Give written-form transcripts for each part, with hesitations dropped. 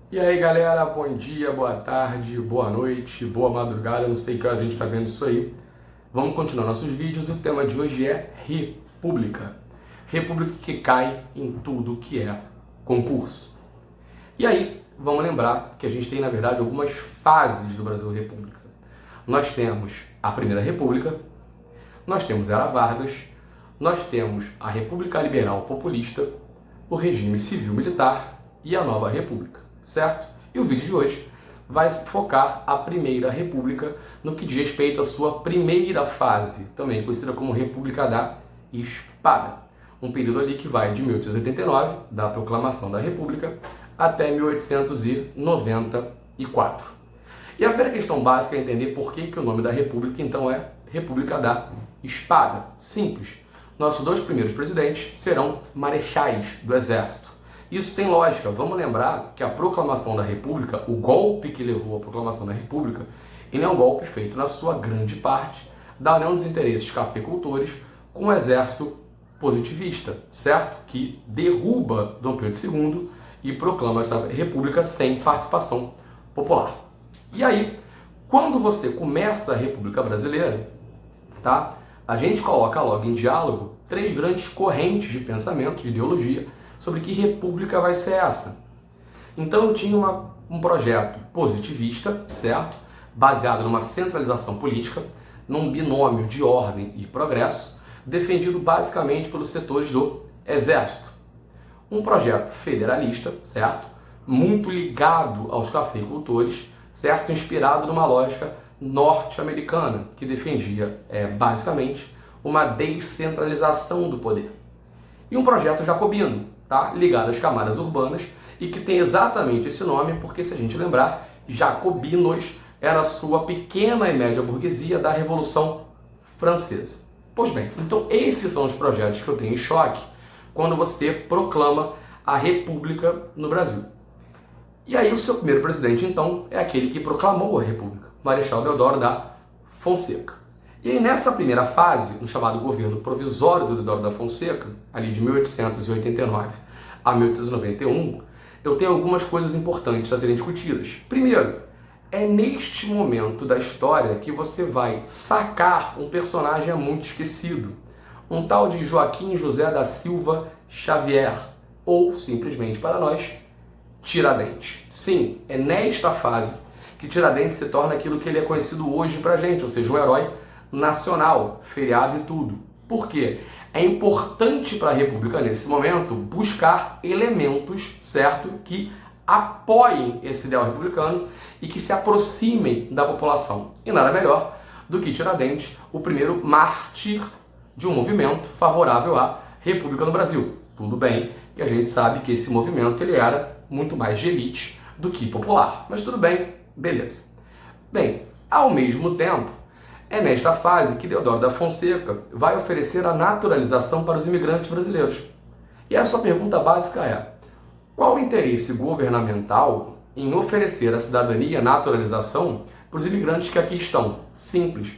E aí galera, bom dia, boa tarde, boa noite, boa madrugada, não sei que horas a gente está vendo isso aí. Vamos continuar nossos vídeos. O tema de hoje é República. República que cai em tudo que é concurso. E aí, vamos lembrar que a gente tem, na verdade, algumas fases do Brasil República. Nós temos a Primeira República, nós temos Era Vargas, nós temos a República Liberal Populista, o regime civil-militar e a Nova República, certo? E o vídeo de hoje vai focar a Primeira República no que diz respeito à sua primeira fase, também conhecida como República da Espada. Um período ali que vai de 1889, da proclamação da República, até 1894. E a primeira questão básica é entender por que o nome da República, então, é República da Espada. Simples. Nossos dois primeiros presidentes serão marechais do Exército. Isso tem lógica. Vamos lembrar que a proclamação da República, o golpe que levou à proclamação da República, ele é um golpe feito, na sua grande parte, da união dos interesses cafeicultores com o exército positivista, certo? Que derruba Dom Pedro II e proclama essa República sem participação popular. E aí, quando você começa a República Brasileira, tá? A gente coloca logo em diálogo três grandes correntes de pensamento, de ideologia, sobre que república vai ser essa. Então eu tinha um projeto positivista, certo? Baseado numa centralização política, num binômio de ordem e progresso, defendido basicamente pelos setores do Exército. Um projeto federalista, certo? Muito ligado aos cafeicultores, certo? Inspirado numa lógica norte-americana, que defendia, basicamente, uma descentralização do poder. E um projeto jacobino, tá? Ligado às camadas urbanas, e que tem exatamente esse nome porque, se a gente lembrar, jacobinos era a sua pequena e média burguesia da Revolução Francesa. Pois bem, então esses são os projetos que eu tenho em choque quando você proclama a República no Brasil. E aí o seu primeiro presidente, então, é aquele que proclamou a República, Marechal Deodoro da Fonseca. E aí nessa primeira fase, no chamado governo provisório do Deodoro da Fonseca, ali de 1889 a 1891, eu tenho algumas coisas importantes a serem discutidas. Primeiro, é neste momento da história que você vai sacar um personagem muito esquecido, um tal de Joaquim José da Silva Xavier, ou, simplesmente para nós, Tiradentes. Sim, é nesta fase que Tiradentes se torna aquilo que ele é conhecido hoje pra gente, ou seja, um herói nacional, feriado e tudo. Por quê? É importante para a República, nesse momento, buscar elementos, certo, que apoiem esse ideal republicano e que se aproximem da população. E nada melhor do que Tiradentes, o primeiro mártir de um movimento favorável à República no Brasil. Tudo bem que a gente sabe que esse movimento ele era muito mais de elite do que popular. Mas tudo bem, beleza. Bem, ao mesmo tempo, é nesta fase que Deodoro da Fonseca vai oferecer a naturalização para os imigrantes brasileiros. E a sua pergunta básica é: qual o interesse governamental em oferecer a cidadania e a naturalização para os imigrantes que aqui estão? Simples.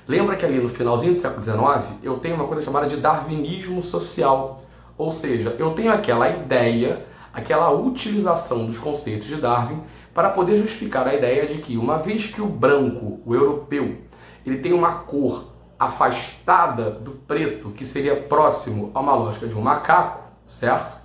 Lembra que ali no finalzinho do século XIX eu tenho uma coisa chamada de darwinismo social. Ou seja, eu tenho aquela ideia, aquela utilização dos conceitos de Darwin para poder justificar a ideia de que, uma vez que o branco, o europeu, ele tem uma cor afastada do preto, que seria próximo a uma lógica de um macaco, certo?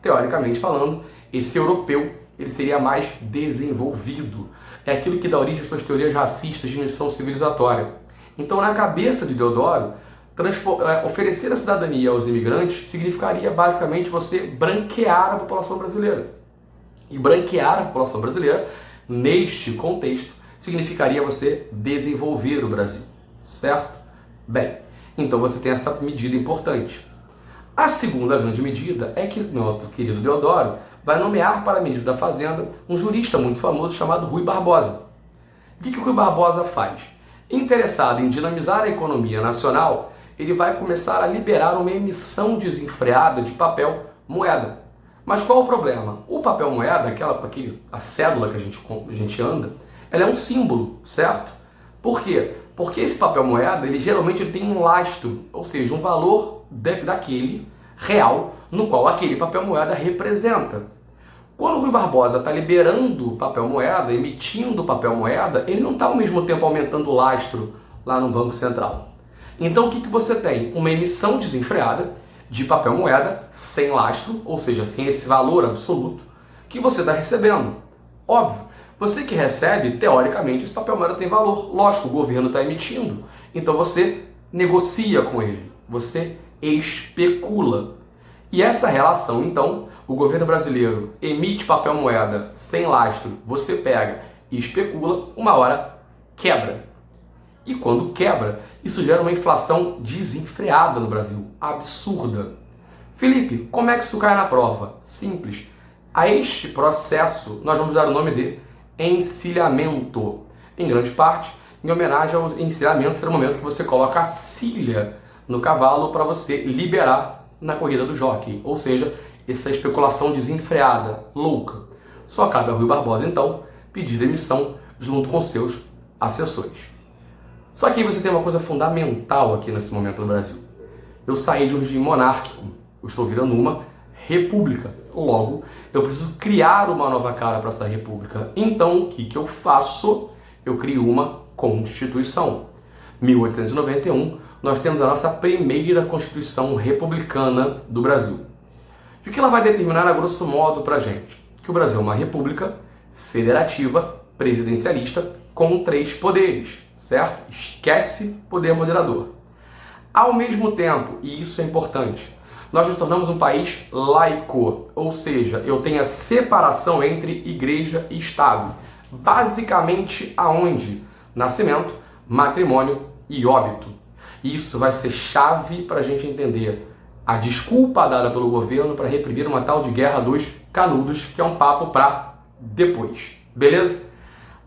Teoricamente falando, esse europeu ele seria mais desenvolvido. É aquilo que dá origem às suas teorias racistas de missão civilizatória. Então, na cabeça de Deodoro, oferecer a cidadania aos imigrantes significaria basicamente você branquear a população brasileira. E branquear a população brasileira, neste contexto, significaria você desenvolver o Brasil, certo? Bem, então você tem essa medida importante. A segunda grande medida é que nosso querido Deodoro vai nomear para ministro da Fazenda um jurista muito famoso chamado Rui Barbosa. O que o Rui Barbosa faz? Interessado em dinamizar a economia nacional, ele vai começar a liberar uma emissão desenfreada de papel moeda. Mas qual o problema? O papel moeda, a cédula que a gente anda, ela é um símbolo, certo? Por quê? Porque esse papel moeda, ele geralmente tem um lastro, ou seja, um valor daquele real no qual aquele papel moeda representa. Quando o Rui Barbosa está liberando papel moeda, emitindo papel moeda, ele não está ao mesmo tempo aumentando o lastro lá no Banco Central. Então o que você tem? Uma emissão desenfreada de papel moeda sem lastro, ou seja, sem esse valor absoluto, que você está recebendo. Óbvio, você que recebe, teoricamente, esse papel moeda tem valor. Lógico, o governo está emitindo. Então você negocia com ele, você especula. E essa relação, então, o governo brasileiro emite papel moeda sem lastro, você pega e especula, uma hora quebra. E quando quebra, isso gera uma inflação desenfreada no Brasil, absurda. Felipe, como é que isso cai na prova? Simples. A este processo, nós vamos dar o nome de encilhamento. Em grande parte, em homenagem ao encilhamento, ser o momento que você coloca a cilha no cavalo para você liberar na corrida do jockey. Ou seja, essa especulação desenfreada, louca. Só cabe a Rui Barbosa, então, pedir demissão junto com seus assessores. Só que aí você tem uma coisa fundamental aqui nesse momento no Brasil. Eu saí de um regime monárquico, eu estou virando uma república. Logo, eu preciso criar uma nova cara para essa república. Então, o que eu faço? Eu crio uma Constituição. 1891, nós temos a nossa primeira Constituição republicana do Brasil. E o que ela vai determinar, a grosso modo, para a gente? Que o Brasil é uma república federativa, presidencialista, com 3 poderes, certo? Esquece poder moderador. Ao mesmo tempo, e isso é importante, nós nos tornamos um país laico, ou seja, eu tenho a separação entre igreja e Estado. Basicamente aonde? Nascimento, matrimônio e óbito. Isso vai ser chave para a gente entender a desculpa dada pelo governo para reprimir uma tal de Guerra dos Canudos, que é um papo para depois, beleza?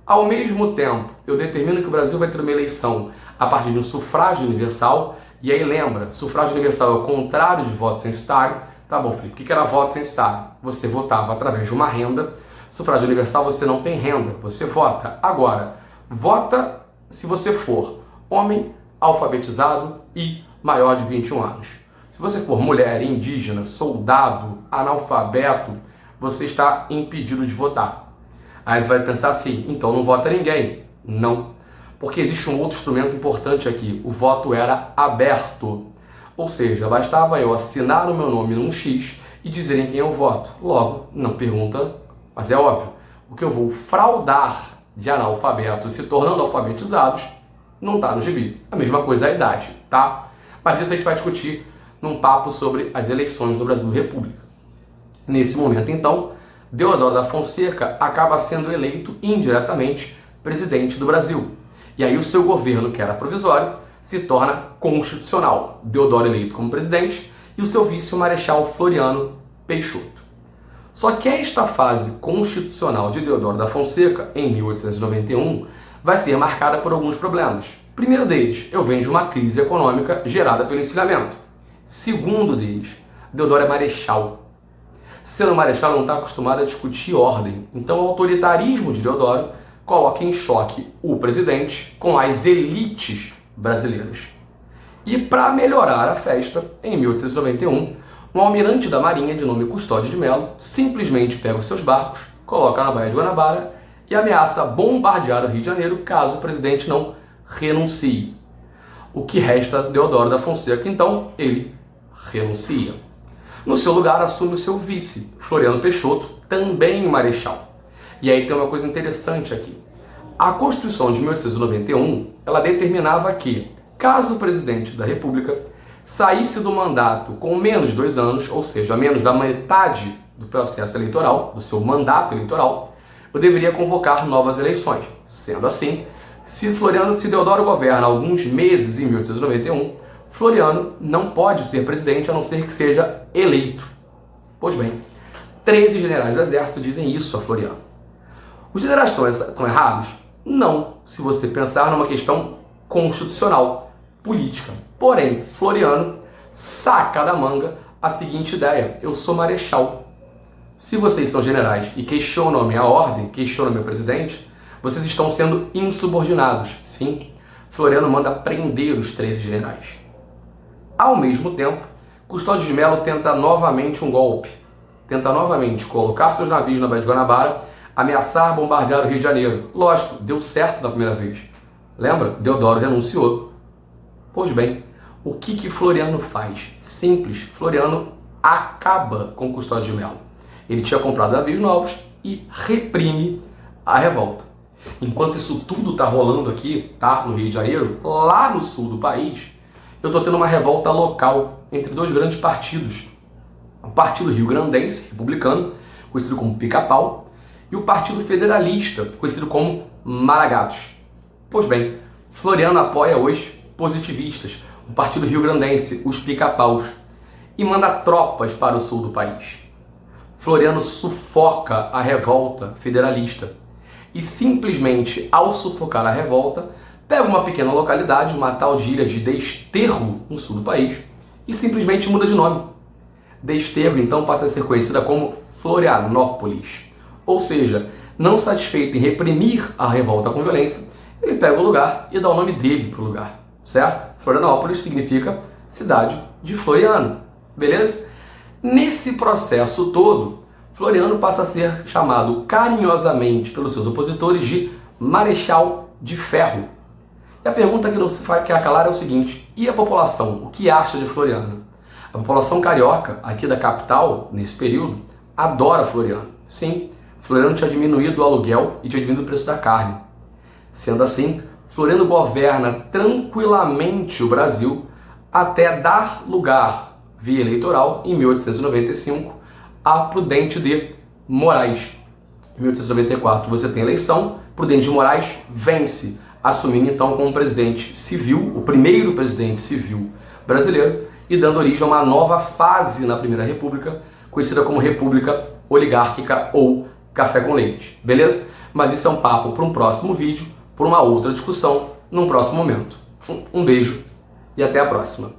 Ao mesmo tempo, eu determino que o Brasil vai ter uma eleição a partir de um sufrágio universal. E aí lembra, sufrágio universal é o contrário de voto censitário. Tá bom, Felipe, o que era voto censitário? Você votava através de uma renda. Sufrágio universal, você não tem renda, você vota. Agora, vota se você for homem, alfabetizado e maior de 21 anos. Se você for mulher, indígena, soldado, analfabeto, você está impedido de votar. Aí você vai pensar assim, então não vota ninguém. Não. Porque existe um outro instrumento importante aqui. O voto era aberto. Ou seja, bastava eu assinar o meu nome num X e dizer em quem eu voto. Logo, não pergunta, mas é óbvio. O que eu vou fraudar de analfabetos se tornando alfabetizados não está no gibi. A mesma coisa é a idade, tá? Mas isso a gente vai discutir num papo sobre as eleições do Brasil República. Nesse momento, então, Deodoro da Fonseca acaba sendo eleito indiretamente presidente do Brasil. E aí o seu governo, que era provisório, se torna constitucional. Deodoro eleito como presidente e o seu vice, o Marechal Floriano Peixoto. Só que esta fase constitucional de Deodoro da Fonseca, em 1891, vai ser marcada por alguns problemas. Primeiro deles, eu venho de uma crise econômica gerada pelo encilhamento. Segundo deles, Deodoro é marechal. Sendo marechal, não está acostumado a discutir ordem. Então, o autoritarismo de Deodoro coloca em choque o presidente com as elites brasileiras. E para melhorar a festa, em 1891, um almirante da Marinha de nome Custódio de Melo simplesmente pega os seus barcos, coloca na Baía de Guanabara e ameaça bombardear o Rio de Janeiro caso o presidente não renuncie. O que resta a Deodoro da Fonseca, então, ele renuncia. No seu lugar, assume o seu vice, Floriano Peixoto, também marechal. E aí tem uma coisa interessante aqui. A Constituição de 1891, ela determinava que, caso o presidente da República saísse do mandato com menos de 2 anos, ou seja, menos da metade do processo eleitoral, do seu mandato eleitoral, eu deveria convocar novas eleições. Sendo assim, se Deodoro governa alguns meses em 1891, Floriano não pode ser presidente a não ser que seja eleito. Pois bem, 13 generais do Exército dizem isso a Floriano. Os generais estão errados? Não, se você pensar numa questão constitucional, política. Porém, Floriano saca da manga a seguinte ideia: eu sou marechal. Se vocês são generais e questionam a minha ordem, questionam o meu presidente, vocês estão sendo insubordinados. Sim, Floriano manda prender os 13 generais. Ao mesmo tempo, Custódio de Melo tenta novamente um golpe. tenta novamente colocar seus navios na Baía de Guanabara, ameaçar bombardear o Rio de Janeiro. Lógico, deu certo da primeira vez. Lembra? Deodoro renunciou. Pois bem, o que Floriano faz? Simples, Floriano acaba com Custódio de Melo. Ele tinha comprado navios novos e reprime a revolta. Enquanto isso tudo está rolando aqui, tá, no Rio de Janeiro, lá no sul do país, eu estou tendo uma revolta local entre dois grandes partidos. O Partido Rio-Grandense, republicano, conhecido como Pica-Pau, e o Partido Federalista, conhecido como Maragatos. Pois bem, Floriano apoia os positivistas, o Partido Rio-Grandense, os Pica-Paus, e manda tropas para o sul do país. Floriano sufoca a revolta federalista e simplesmente, ao sufocar a revolta, pega uma pequena localidade, uma tal de ilha de Desterro, no sul do país, e simplesmente muda de nome. Desterro, então, passa a ser conhecida como Florianópolis. Ou seja, não satisfeito em reprimir a revolta com violência, ele pega o lugar e dá o nome dele para o lugar, certo? Florianópolis significa cidade de Floriano, beleza? Nesse processo todo, Floriano passa a ser chamado carinhosamente pelos seus opositores de Marechal de Ferro. E a pergunta que não se quer calar é o seguinte: e a população, o que acha de Floriano? A população carioca, aqui da capital, nesse período, adora Floriano. Sim, Floriano tinha diminuído o aluguel e tinha diminuído o preço da carne. Sendo assim, Floriano governa tranquilamente o Brasil até dar lugar, via eleitoral, em 1895, a Prudente de Moraes. Em 1894 você tem eleição, Prudente de Moraes vence, assumindo então como presidente civil, o primeiro presidente civil brasileiro, e dando origem a uma nova fase na Primeira República, conhecida como República Oligárquica ou Café com Leite, beleza? Mas isso é um papo para um próximo vídeo, por uma outra discussão, num próximo momento. Um beijo e até a próxima.